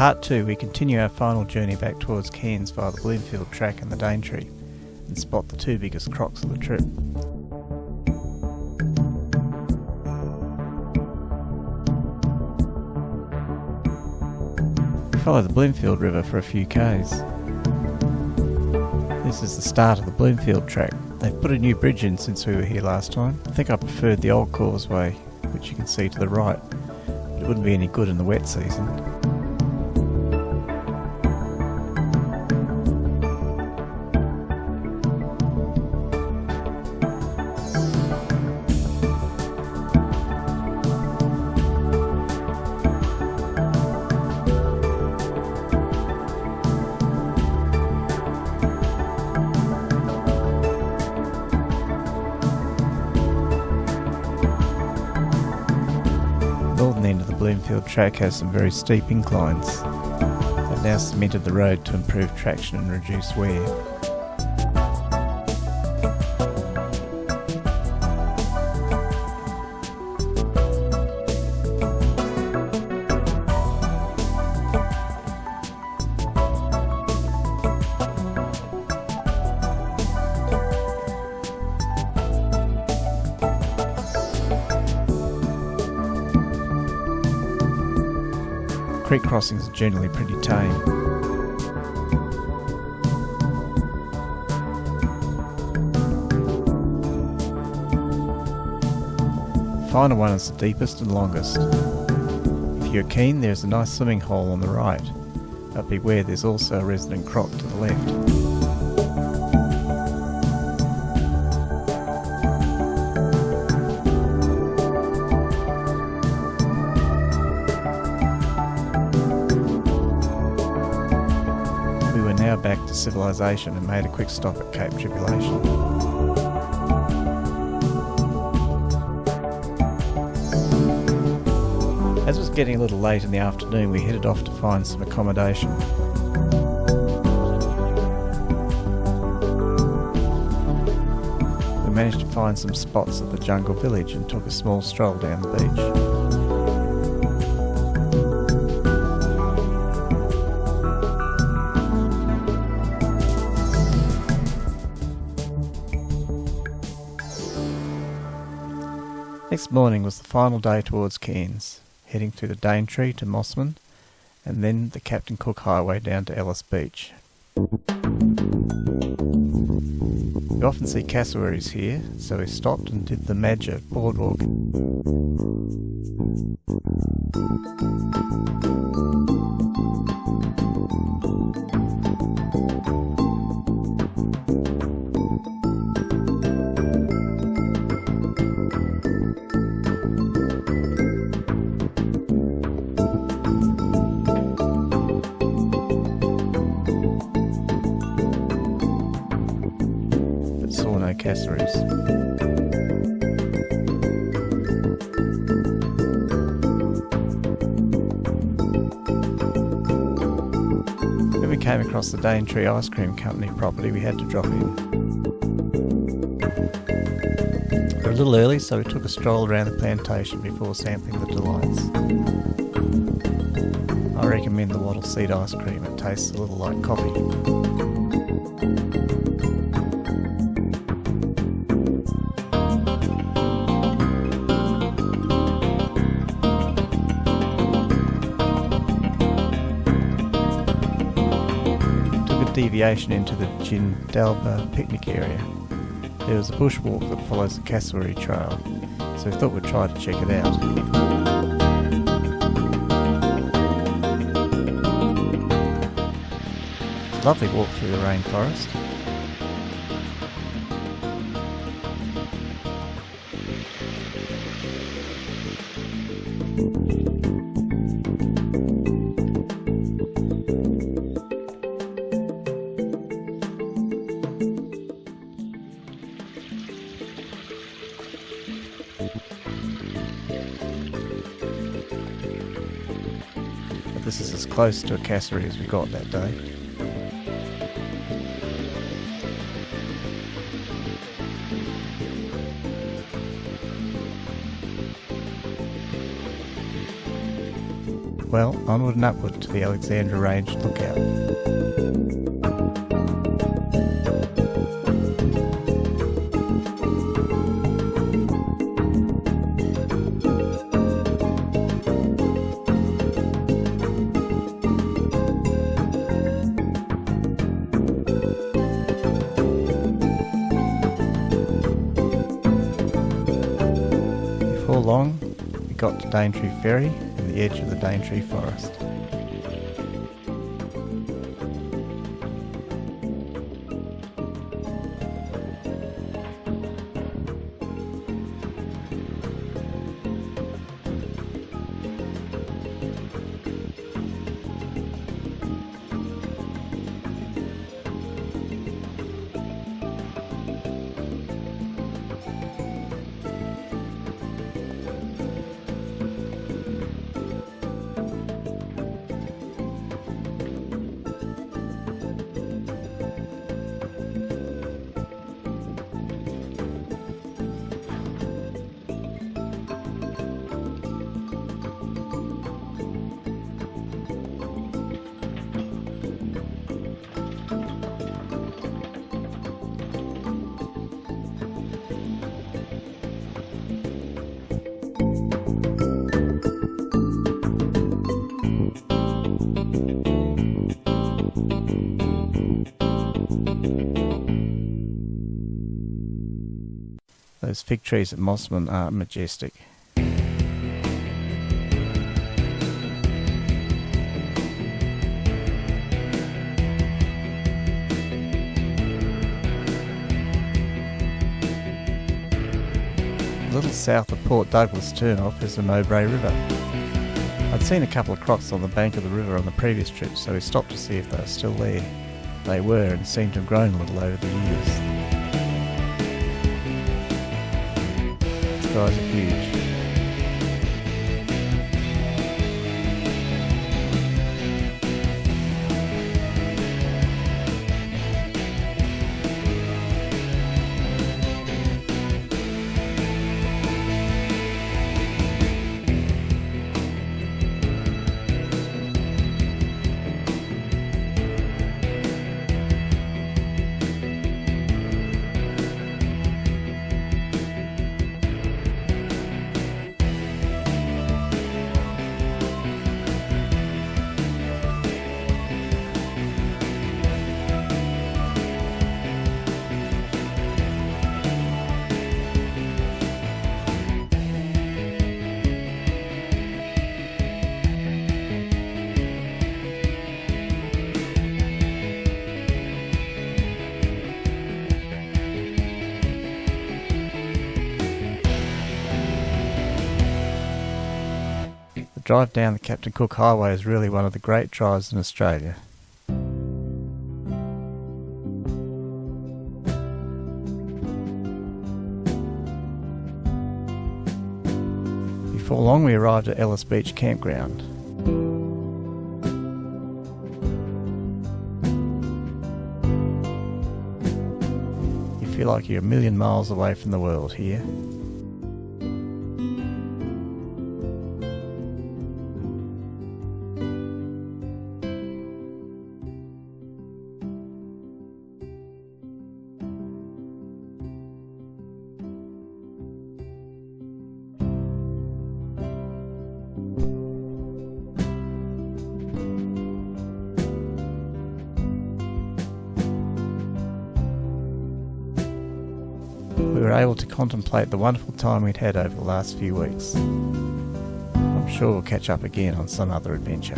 part 2, we continue our final journey back towards Cairns via the Bloomfield Track and the Daintree, and spot the 2 biggest crocs of the trip. We follow the Bloomfield River for a few k's. This is the start of the Bloomfield Track. They've put a new bridge in since we were here last time. I think I preferred the old causeway, which you can see to the right, but it wouldn't be any good in the wet season. The northern end of the Bloomfield Track has some very steep inclines. They've now cemented the road to improve traction and reduce wear. Creek crossings are generally pretty tame. The final one is the deepest and longest. If you're keen, there's a nice swimming hole on the right, but beware, there's also a resident croc to the left. Now back to civilization and made a quick stop at Cape Tribulation. As it was getting a little late in the afternoon, we headed off to find some accommodation. We managed to find some spots at the jungle village and took a small stroll down the beach. Next morning was the final day towards Cairns, heading through the Daintree to Mossman, and then the Captain Cook Highway down to Ellis Beach. You often see cassowaries here, so we stopped and did the Madja boardwalk. Saw no cassowaries. When we came across the Daintree Ice Cream Company property, we had to drop in. We were a little early, so we took a stroll around the plantation before sampling the delights. I recommend the wattle seed ice cream. It tastes a little like coffee. Deviation into the Jindalba picnic area. There was a bushwalk that follows the cassowary trail, so we thought we'd try to check it out. Lovely walk through the rainforest. But this is as close to a cassowary as we got that day. Well, onward and upward to the Alexandra Range lookout. Before long, we got to Daintree Ferry and the edge of the Daintree forest. Those fig trees at Mossman are majestic. A little south of Port Douglas turn-off is the Mowbray River. I'd seen a couple of crocs on the bank of the river on the previous trip, so we stopped to see if they were still there. They were, and seemed to have grown a little over the years. These guys are huge. The drive down the Captain Cook Highway is really one of the great drives in Australia. Before long we arrived at Ellis Beach campground. You feel like you're a million miles away from the world here. We were able to contemplate the wonderful time we'd had over the last few weeks. I'm sure we'll catch up again on some other adventure.